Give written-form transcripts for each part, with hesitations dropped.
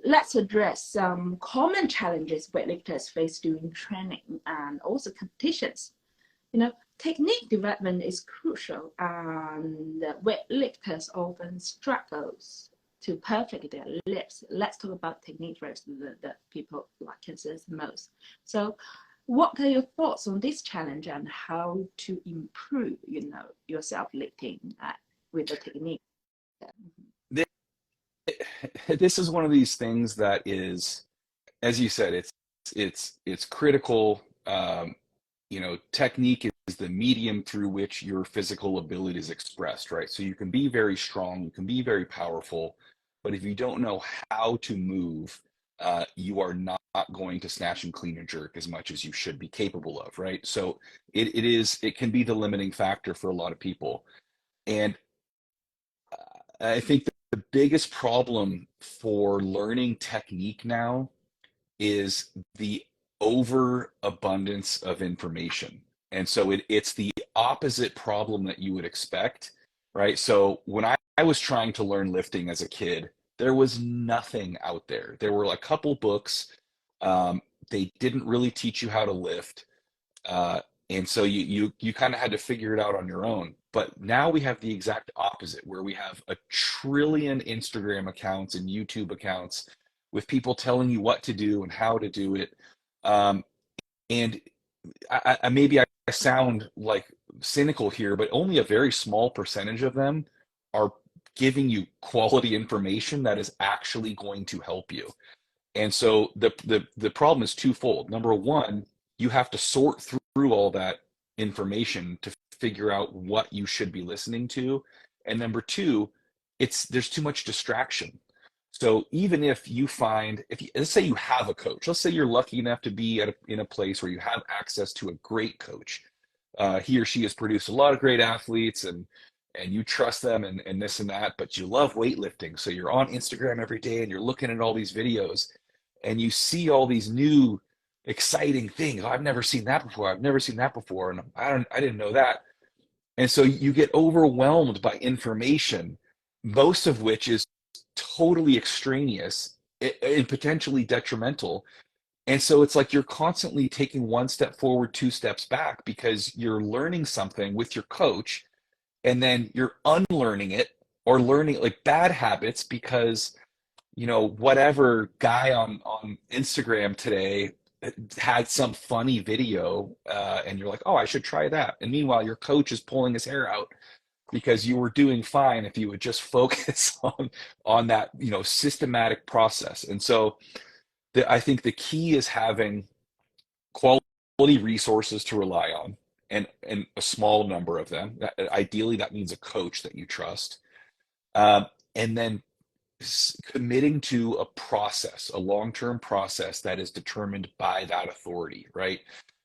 let's address some common challenges weightlifters face during training and also competitions. Technique development is crucial, and weightlifters often struggles to perfect their lifts. Let's talk about technique first, that people like consider the most. So, what are your thoughts on this challenge and how to improve, yourself lifting with the technique? This is one of these things that is, as you said, it's critical. Technique is the medium through which your physical ability is expressed, right? So you can be very strong, you can be very powerful, but if you don't know how to move, you are not going to snatch and clean and jerk as much as you should be capable of, right? So it can be the limiting factor for a lot of people. And I think the biggest problem for learning technique now is the overabundance of information. And so it's the opposite problem that you would expect, right? So when I was trying to learn lifting as a kid, there was nothing out there. There were a couple books. They didn't really teach you how to lift. Uh, and so you kind of had to figure it out on your own. But now we have the exact opposite, where we have a trillion Instagram accounts and YouTube accounts with people telling you what to do and how to do it. Um, and maybe I sound like cynical here, but only a very small percentage of them are giving you quality information that is actually going to help you. And so the problem is twofold. Number one, you have to sort through all that information to figure out what you should be listening to. And number two, there's too much distraction. So even if you find, let's say you have a coach, let's say you're lucky enough to be in a place where you have access to a great coach. He or she has produced a lot of great athletes, and you trust them and this and that, but you love weightlifting. So you're on Instagram every day and you're looking at all these videos and you see all these new exciting things. Oh, I've never seen that before. I've never seen that before. And I didn't know that. And so you get overwhelmed by information, most of which is totally extraneous and potentially detrimental. And so it's like you're constantly taking one step forward, two steps back, because you're learning something with your coach and then you're unlearning it or learning like bad habits because whatever guy on Instagram today had some funny video, and you're like, oh, I should try that. And meanwhile, your coach is pulling his hair out because you were doing fine if you would just focus on that, systematic process. And so I think the key is having quality resources to rely on, and a small number of them. Ideally, that means a coach that you trust, and then committing to a process, a long-term process that is determined by that authority, right?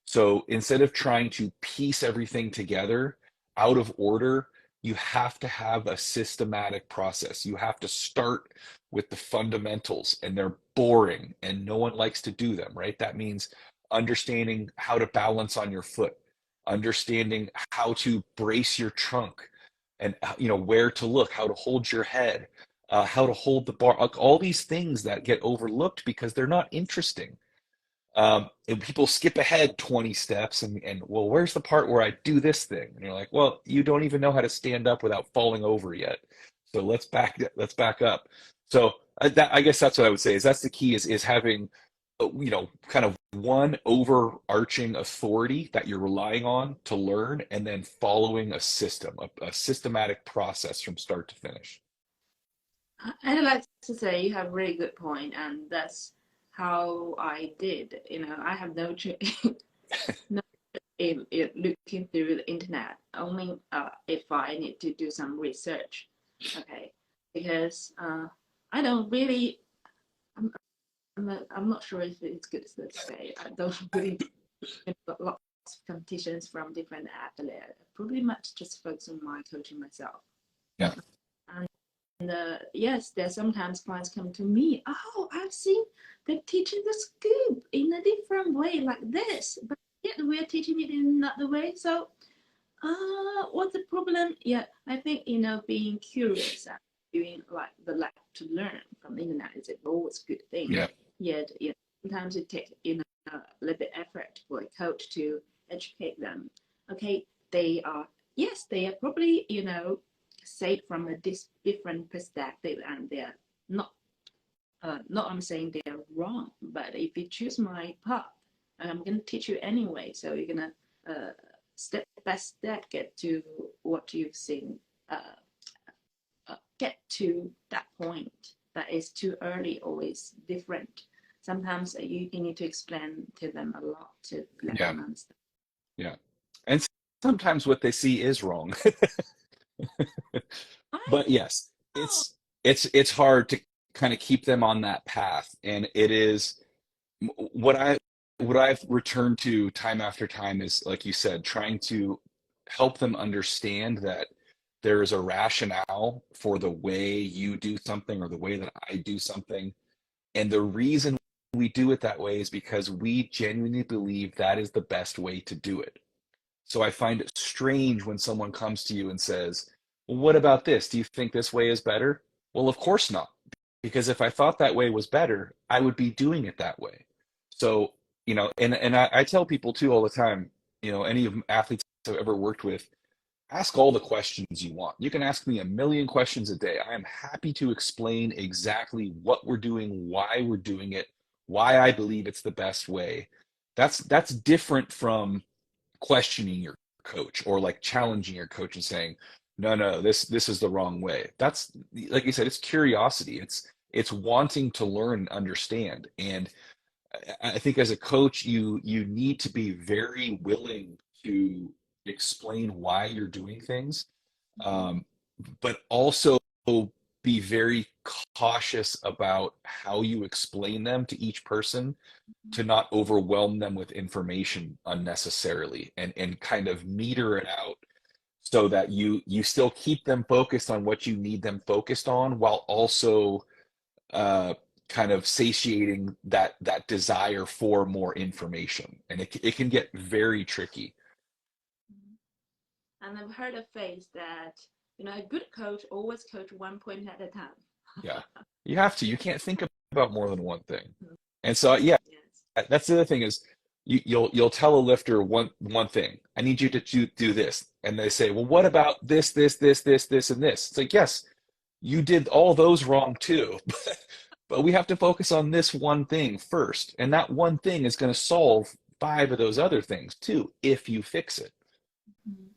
So instead of trying to piece everything together out of order, you have to have a systematic process. You have to start with the fundamentals, and they're boring and no one likes to do them, right? That means understanding how to balance on your foot, understanding how to brace your trunk, and where to look, how to hold your head, how to hold the bar, like all these things that get overlooked because they're not interesting. And people skip ahead 20 steps and well, where's the part where I do this thing? And you're like, well, you don't even know how to stand up without falling over yet. So let's back up. So I guess that's what I would say is that's the key is having, kind of one overarching authority that you're relying on to learn, and then following a system, a systematic process from start to finish. I'd like to say you have a really good point, and that's how I did. I have no no in looking through the internet. Only if I need to do some research, okay? Because I don't really. I'm not sure if it's good to say. I don't really lots of competitions from different athletes. Pretty much just focus on my coaching myself. Yeah. And yes, there sometimes clients come to me. Oh, I've seen they're teaching the scoop in a different way, like this, but yet we're teaching it in another way. So, what's the problem? Yeah, I think being curious and doing like the like to learn from the internet is always a good thing. Yeah. Yet, sometimes it takes a little bit effort for a coach to educate them. Okay, they are yes, they are probably say it from a different perspective, and they're not. Not I'm saying they're wrong, but if you choose my path, I'm gonna teach you anyway. So you're gonna step by step get to what you've seen. Get to that point that is too early, always different. Sometimes you need to explain to them a lot to let Yeah. them understand. Yeah. And sometimes what they see is wrong. I But yes, know. it's hard to kind of keep them on that path. And it is what I've returned to time after time is, like you said, trying to help them understand that there is a rationale for the way you do something or the way that I do something. And the reason we do it that way is because we genuinely believe that is the best way to do it. So I find it strange when someone comes to you and says, well, what about this? Do you think this way is better? Well, of course not. Because if I thought that way was better, I would be doing it that way. So, and I tell people too all the time, any of athletes I've ever worked with, ask all the questions you want. You can ask me a million questions a day. I am happy to explain exactly what we're doing, why we're doing it, why I believe it's the best way. That's different from questioning your coach or like challenging your coach and saying, no, this is the wrong way. That's, like you said, it's curiosity. It's wanting to learn and understand. And I think as a coach, you need to be very willing to explain why you're doing things, Mhm. um, but also be very cautious about how you explain them to each person, to not overwhelm them with information unnecessarily, and kind of meter it out so that you still keep them focused on what you need them focused on, while also uh, kind of satiating that desire for more information. And it can get very tricky. And I've heard a phrase that a good coach always coach one point at a time. Yeah, you have to. You can't think about more than one thing. And so, yeah, Yes. that's the other thing is you'll tell a lifter one thing. I need you to do this, and they say, well, what about this, and this? It's like, yes, you did all those wrong too, but we have to focus on this one thing first, and that one thing is going to solve five of those other things too if you fix it. Mhm.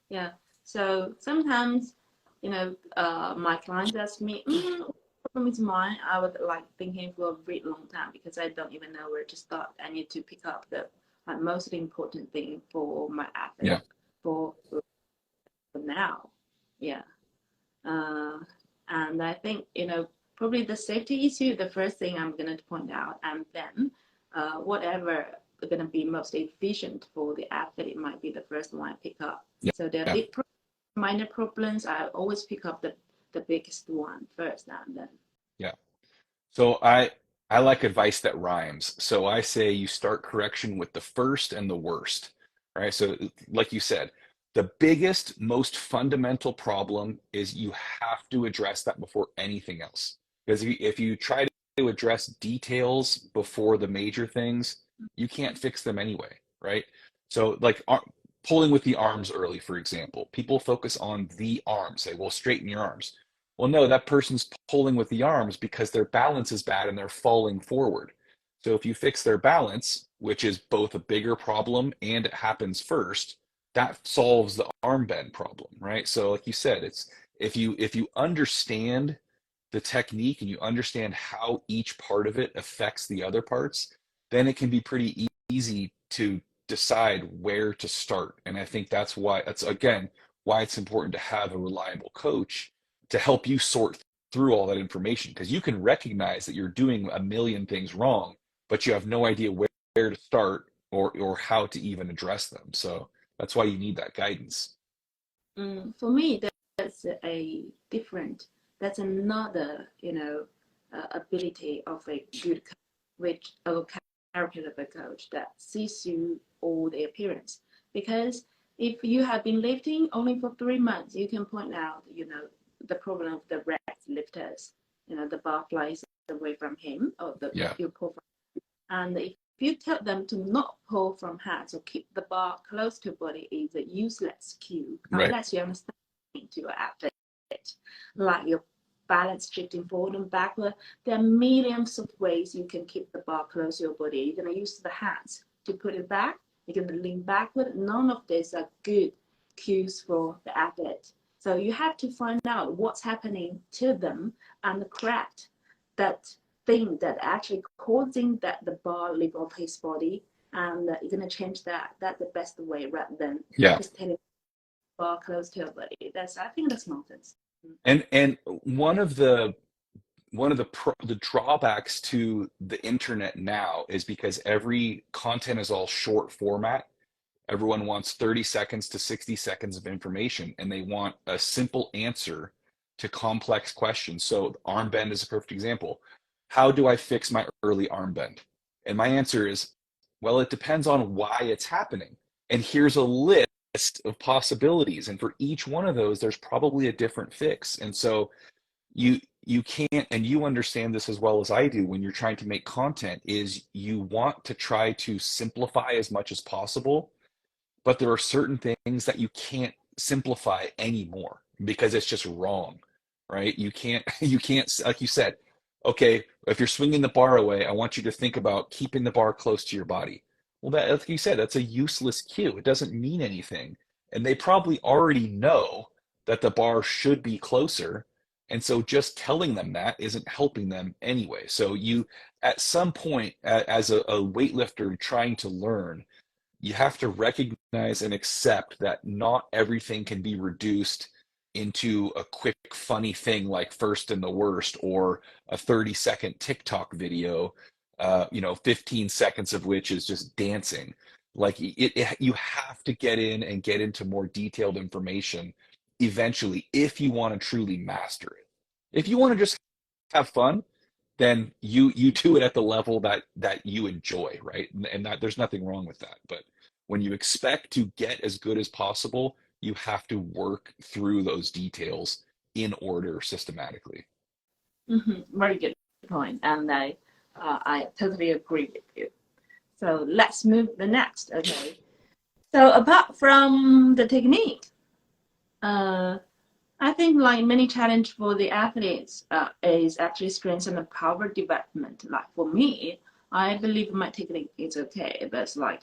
Yeah. So sometimes, my clients ask me, what problem is mine? I would like thinking for a very long time because I don't even know where to start. I need to pick up the most important thing for my athlete Yeah, for now. Yeah. Uh, and I think, probably the safety issue, the first thing I'm going to point out, and then whatever going to be most efficient for the athlete, it might be the first one I pick up. yeah, So there are yeah, big minor problems. I always pick up the biggest one first, and then. yeah. So I like advice that rhymes. So I say you start correction with the first and the worst. Right? So like you said, the biggest, most fundamental problem is you have to address that before anything else. Because if you try to address details before the major things, you can't fix them anyway, right? So like pulling with the arms early, for example, people focus on the arms, say, well, straighten your arms. Well, no, that person's pulling with the arms because their balance is bad and they're falling forward. So if you fix their balance, which is both a bigger problem and it happens first, that solves the arm bend problem, right? So like you said, it's if you understand the technique and you understand how each part of it affects the other parts, then it can be pretty easy to decide where to start. And I think that's again why it's important to have a reliable coach to help you sort through all that information, because you can recognize that you're doing a million things wrong, but you have no idea where to start or how to even address them. So that's why you need that guidance. For me, that's a different. That's another, ability of a good coach, which a character of a coach that sees you all the appearance. Because if you have been lifting only for 3 months, you can point out, the problem of the red lifters. The bar flies away from him, or Yeah. you pull from. And if you tell them to not pull from hands or keep the bar close to body, is a useless cue Right. unless you understand to your athlete, like your balance shifting forward and backward. There are millions of ways you can keep the bar close to your body. You're going to use the hands to put it back. You're going to lean backward. None of these are good cues for the athlete. So you have to find out what's happening to them and correct that thing that actually causing that the bar live off his body, and you're going to change that. That's the best way rather than just telling the bar close to your body. I think that's nonsense. And one of the drawbacks to the internet now is because every content is all short format. Everyone wants 30 seconds to 60 seconds of information, and they want a simple answer to complex questions. So arm bend is a perfect example. How do I fix my early arm bend? And my answer is, well, it depends on why it's happening. And here's a list of possibilities. And for each one of those, there's probably a different fix. And so you can't, and you understand this as well as I do, when you're trying to make content, is you want to try to simplify as much as possible, but there are certain things that you can't simplify anymore because it's just wrong, right? You can't, like you said, okay, if you're swinging the bar away, I want you to think about keeping the bar close to your body. Well, that, like you said, that's a useless cue. It doesn't mean anything. And they probably already know that the bar should be closer. And so just telling them that isn't helping them anyway. So you, at some point, as a weightlifter trying to learn, you have to recognize and accept that not everything can be reduced into a quick, funny thing like first and the worst, or a 30-second TikTok video, 15 seconds of which is just dancing. Like you have to get in and get into more detailed information eventually if you want to truly master it. If you want to just have fun, then you do it at the level that you enjoy, right? And that there's nothing wrong with that. But when you expect to get as good as possible, you have to work through those details in order systematically. Very good point, and I totally agree with you. So let's move the next. Okay. So apart from the technique, I think like many challenge for the athletes is actually strength and power development. Like for me, I believe my technique is okay, but it's like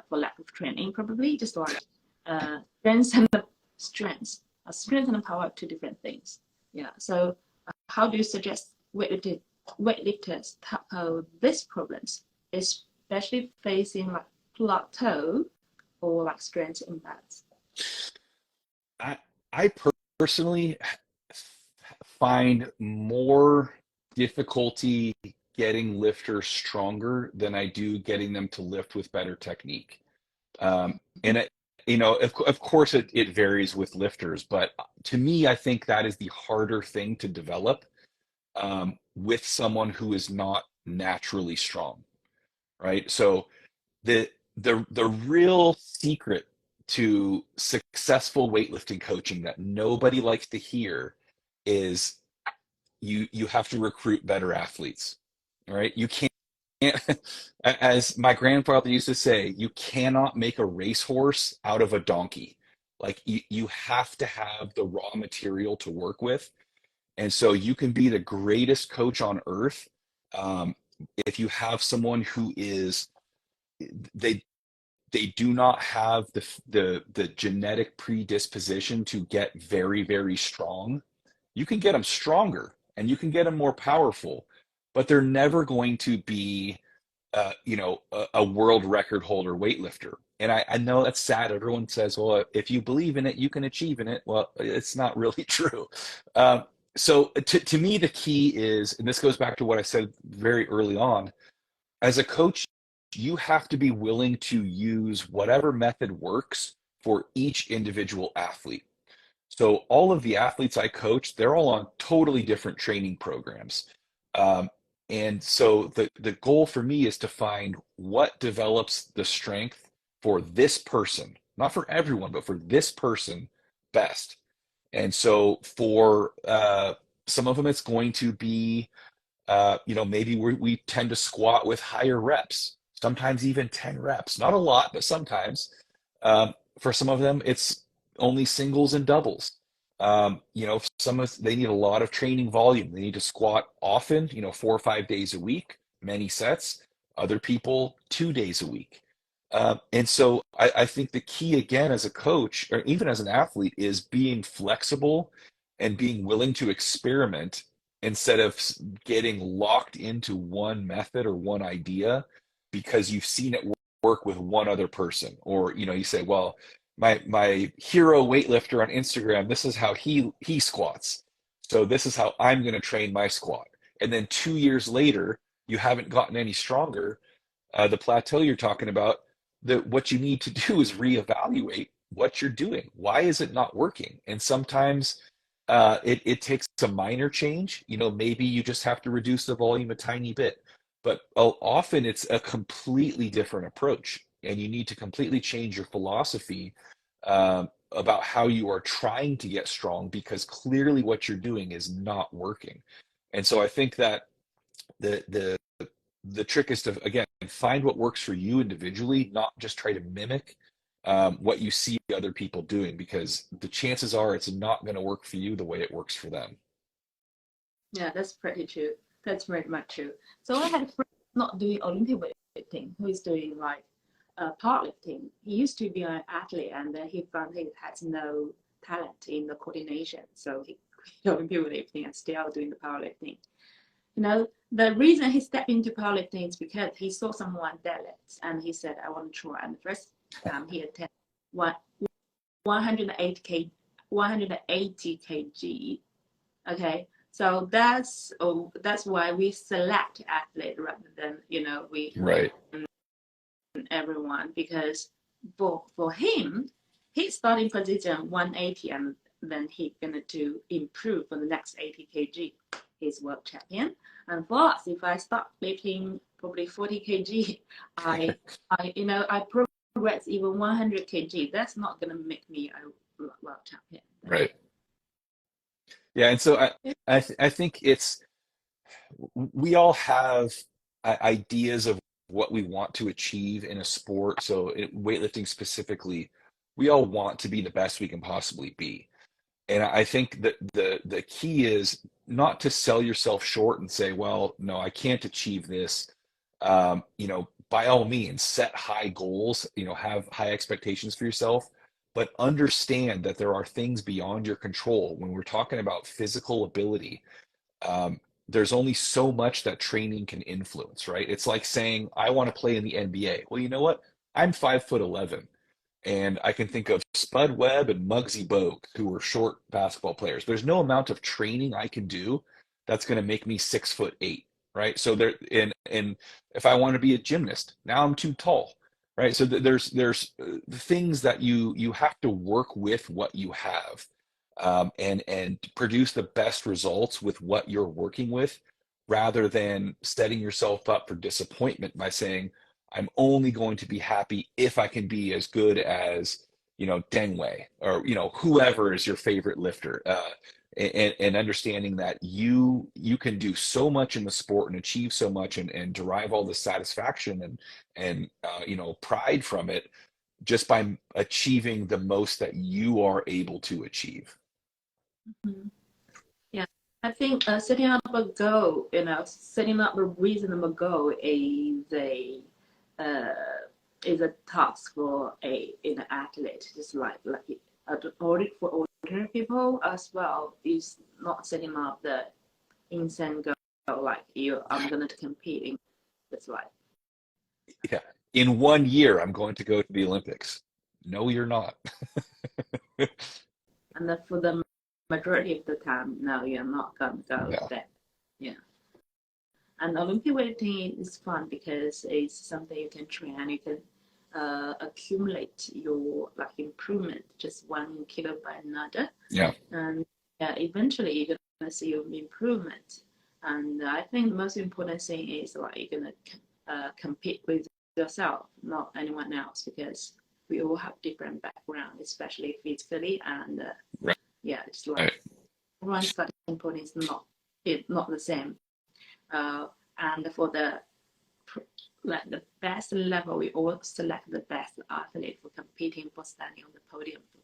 for lack of training, probably just like strength and strength, strength and power, two different things. Yeah. So how do you suggest weightlifters tackle these problems, especially facing like plateau or like strength imbalance? I I personally find more difficulty getting lifters stronger than I do getting them to lift with better technique. And of course, it varies with lifters, but to me, I think that is the harder thing to develop with someone who is not naturally strong, right? So the real secret to successful weightlifting coaching that nobody likes to hear is you have to recruit better athletes. All right, you can't, as my grandfather used to say, you cannot make a racehorse out of a donkey. Like you have to have the raw material to work with. And so you can be the greatest coach on earth. Um, if you have someone who is, they they do not have the genetic predisposition to get very, very strong. You can get them stronger and you can get them more powerful, but they're never going to be a world record holder weightlifter. And I know that's sad. Everyone says, well, if you believe in it, you can achieve in it. Well, it's not really true. So to me, the key is, and this goes back to what I said very early on, as a coach, you have to be willing to use whatever method works for each individual athlete. So all of the athletes I coach, they're all on totally different training programs. Um, and so the goal for me is to find what develops the strength for this person, not for everyone, but for this person best. And so for some of them, it's going to be, maybe we tend to squat with higher reps, sometimes even 10 reps, not a lot, but sometimes. For some of them, it's only singles and doubles. They need a lot of training volume. They need to squat often, 4 or 5 days a week, many sets. Other people, 2 days a week. And so I think the key, again, as a coach or even as an athlete, is being flexible and being willing to experiment instead of getting locked into one method or one idea because you've seen it work with one other person. Or, you say, well, my hero weightlifter on Instagram, this is how he squats. So this is how I'm going to train my squat. And then 2 years later, you haven't gotten any stronger. The plateau you're talking about, what you need to do is reevaluate what you're doing. Why is it not working? And sometimes it takes a minor change. Maybe you just have to reduce the volume a tiny bit, but often it's a completely different approach, and you need to completely change your philosophy about how you are trying to get strong, because clearly what you're doing is not working. And so I think that the the trick is to, again, find what works for you individually, not just try to mimic what you see other people doing, because the chances are it's not going to work for you the way it works for them. Yeah, that's pretty true. That's very much true. So I had a friend not doing Olympic weightlifting who is doing like powerlifting. He used to be an athlete, and then he found he has no talent in the coordination. So he quit Olympic weightlifting and still doing the powerlifting. The reason he stepped into powerlifting is because he saw someone deadlifts and he said, I want to try. And the first time he attempted 180 kg. Okay. So that's why we select athlete rather than, we Right. everyone, because for him, his starting position 180, and then he's gonna to improve for the next 80 kg. He's world champion. And for us, if I start lifting probably 40 kg, I progress even 100 kg. That's not gonna make me a world champion. Right. Yeah. And so I think we all have ideas of what we want to achieve in a sport. So weightlifting specifically, we all want to be the best we can possibly be. And I think that the key is not to sell yourself short and say, well, no, I can't achieve this. By all means, set high goals, have high expectations for yourself, but understand that there are things beyond your control. When we're talking about physical ability, there's only so much that training can influence, right? It's like saying, I want to play in the NBA. Well, you know what? I'm 5'11", and I can think of Spud Webb and Muggsy Bogues, who were short basketball players. There's no amount of training I can do that's going to make me 6'8", right? So and if I want to be a gymnast, now I'm too tall, right? So there's things that you have to work with what you have, and produce the best results with what you're working with, rather than setting yourself up for disappointment by saying, I'm only going to be happy if I can be as good as, Deng Wei, or, whoever is your favorite lifter. And understanding that you can do so much in the sport and achieve so much, and derive all the satisfaction and pride from it, just by achieving the most that you are able to achieve. Mm-hmm. Yeah, I think setting up a goal, setting up a reasonable goal uh, is a task for an athlete, just like for ordinary people as well. Is not setting up the insane goal like I'm gonna compete in this life. Yeah. In 1 year, I'm going to go to the Olympics. No, you're not. And then for the majority of the time, no, you're not gonna go No. there. Yeah. And Olympic weighting is fun because it's something you can train. You can accumulate your improvement, just 1 kilo by another, Yeah. and eventually you're gonna see your improvement. And I think the most important thing is you're gonna compete with yourself, not anyone else, because we all have different background, especially physically and Right. Yeah, it's like Right. everyone's starting point is not the same. And for the like the best level, we all select the best athlete for competing, for standing on the podium, for